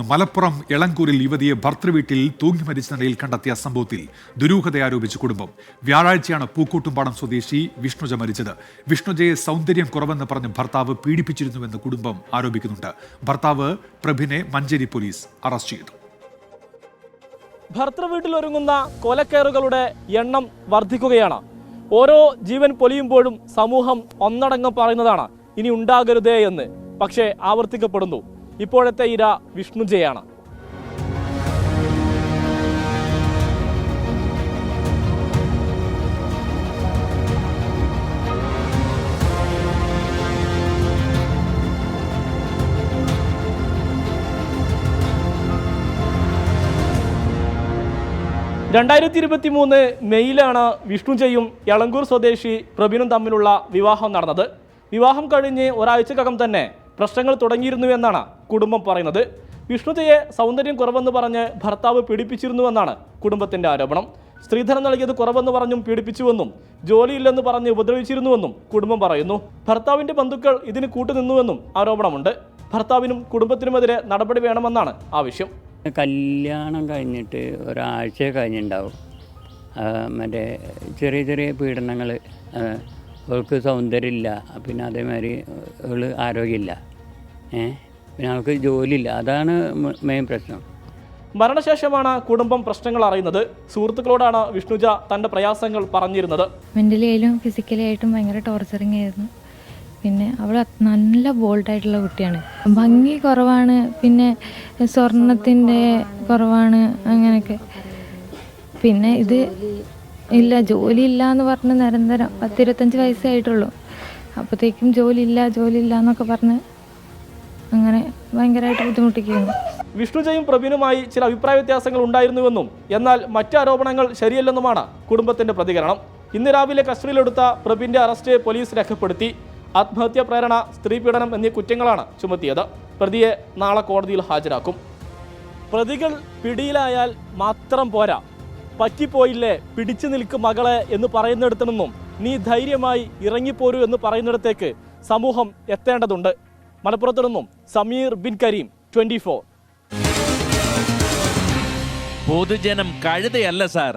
മലപ്പുറം എളങ്കൂരിൽ യുവതിയെ ഭർത്തൃവീട്ടിൽ തൂങ്ങി മരിച്ച നിലയിൽ കണ്ടെത്തിയ സംഭവത്തിൽ ദുരൂഹത ആരോപിച്ച് കുടുംബം. വ്യാഴാഴ്ചയാണ് പൂക്കോട്ടുംപാടം സ്വദേശി വിഷ്ണുജ മരിച്ചത്. വിഷ്ണുജയെ സൗന്ദര്യം കുറവെന്ന് പറഞ്ഞ് ഭർത്താവ് പീഡിപ്പിച്ചിരുന്നുവെന്ന് കുടുംബം ആരോപിക്കുന്നുണ്ട്. ഭർത്താവ് പ്രഭിനെ മഞ്ചേരി പോലീസ് അറസ്റ്റ് ചെയ്തു. ഭർത്തൃവീട്ടിൽ ഒരുങ്ങുന്ന കൊലക്കേറുകളുടെ എണ്ണം വർദ്ധിക്കുകയാണ്. ഓരോ ജീവൻ പൊലിയുമ്പോഴും സമൂഹം ഒന്നടങ്കം പറയുന്നതാണ് ഇനി ഉണ്ടാകരുതേ എന്ന്. പക്ഷേ ആവർത്തിക്കപ്പെടുന്നു. ഇപ്പോഴത്തെ ഇര വിഷ്ണുജയാണ്. മെയ്യിലാണ് വിഷ്ണുജയും എളങ്കൂർ സ്വദേശി പ്രബിനും തമ്മിലുള്ള വിവാഹം നടന്നത്. വിവാഹം കഴിഞ്ഞ് ഒരാഴ്ചക്കകം തന്നെ പ്രശ്നങ്ങൾ തുടങ്ങിയിരുന്നു എന്നാണ് കുടുംബം പറയുന്നത്. വിഷ്ണുജയെ സൗന്ദര്യം കുറവെന്ന് പറഞ്ഞ് ഭർത്താവ് പീഡിപ്പിച്ചിരുന്നുവെന്നാണ് കുടുംബത്തിന്റെ ആരോപണം. സ്ത്രീധനം നൽകിയത് കുറവെന്ന് പറഞ്ഞും പീഡിപ്പിച്ചുവെന്നും ജോലിയില്ലെന്ന് പറഞ്ഞ് ഉപദ്രവിച്ചിരുന്നുവെന്നും കുടുംബം പറയുന്നു. ഭർത്താവിന്റെ ബന്ധുക്കൾ ഇതിന് കൂട്ടുനിന്നുവെന്നും ആരോപണമുണ്ട്. ഭർത്താവിനും കുടുംബത്തിനുമെതിരെ നടപടി വേണമെന്നാണ് ആവശ്യം. കല്യാണം കഴിഞ്ഞിട്ട് ഒരാഴ്ച കഴിഞ്ഞിട്ടുണ്ടാവും. മറ്റേ ചെറിയ ചെറിയ പീഡനങ്ങൾ, അവൾക്ക് സൗന്ദര്യമില്ല, പിന്നെ അതേമാതിരി അവൾ ആരോഗ്യമില്ല, പിന്നെ അവൾക്ക് ജോലിയില്ല. അതാണ് മെയിൻ പ്രശ്നം. മരണശേഷമാണ് കുടുംബം പ്രശ്നങ്ങൾ അറിയുന്നത്. സുഹൃത്തുക്കളോടാണ് വിഷ്ണുജ തൻ്റെ പ്രയാസങ്ങൾ പറഞ്ഞിരുന്നത്. മെൻ്റലി ആയാലും ഫിസിക്കലി ആയിട്ടും ഭയങ്കര ടോർച്ചറിങ് ആയിരുന്നു. പിന്നെ അവൾ നല്ല ബോൾഡായിട്ടുള്ള കുട്ടിയാണ്. ഭംഗി കുറവാണ്, പിന്നെ സ്വർണത്തിൻ്റെ കുറവാണ്, അങ്ങനെയൊക്കെ. പിന്നെ ഇത് ഇല്ല, ജോലി ഇല്ല എന്ന് പറഞ്ഞ് നിരന്തരം 10-25 വയസ്സേ ആയിട്ടുള്ളൂ. അപ്പോഴത്തേക്കും ജോലി ഇല്ല എന്നൊക്കെ പറഞ്ഞ് അങ്ങനെ ഭയങ്കരമായിട്ട് ബുദ്ധിമുട്ടിക്കുന്നു. വിഷ്ണുജയും പ്രബിനുമായി ചില അഭിപ്രായ വ്യത്യാസങ്ങൾ ഉണ്ടായിരുന്നുവെന്നും എന്നാൽ മറ്റ് ആരോപണങ്ങൾ ശരിയല്ലെന്നുമാണ് കുടുംബത്തിന്റെ പ്രതികരണം. ഇന്ന് രാവിലെ കസ്റ്റഡിയിലെടുത്ത പ്രബിന്റെ അറസ്റ്റ് പോലീസ് രേഖപ്പെടുത്തി. ആത്മഹത്യാ പ്രേരണ, സ്ത്രീപീഡനം എന്നീ കുറ്റങ്ങളാണ് ചുമത്തിയത്. പ്രതിയെ നാളെ കോടതിയിൽ ഹാജരാക്കും. പ്രതികൾ പിടിയിലായാൽ മാത്രം പോരാ, പറ്റിപ്പോയില്ലേ പിടിച്ചു നിൽക്കും മകളെ എന്ന് പറയുന്നിടത്തു നിന്നും നീ ധൈര്യമായി ഇറങ്ങിപ്പോരൂ എന്ന് പറയുന്നിടത്തേക്ക് സമൂഹം എത്തേണ്ടതുണ്ട്. മലപ്പുറത്തു നിന്നും സമീർ ബിൻ കരീം, 24. പൊതുജനം കഴുതയല്ല സാർ.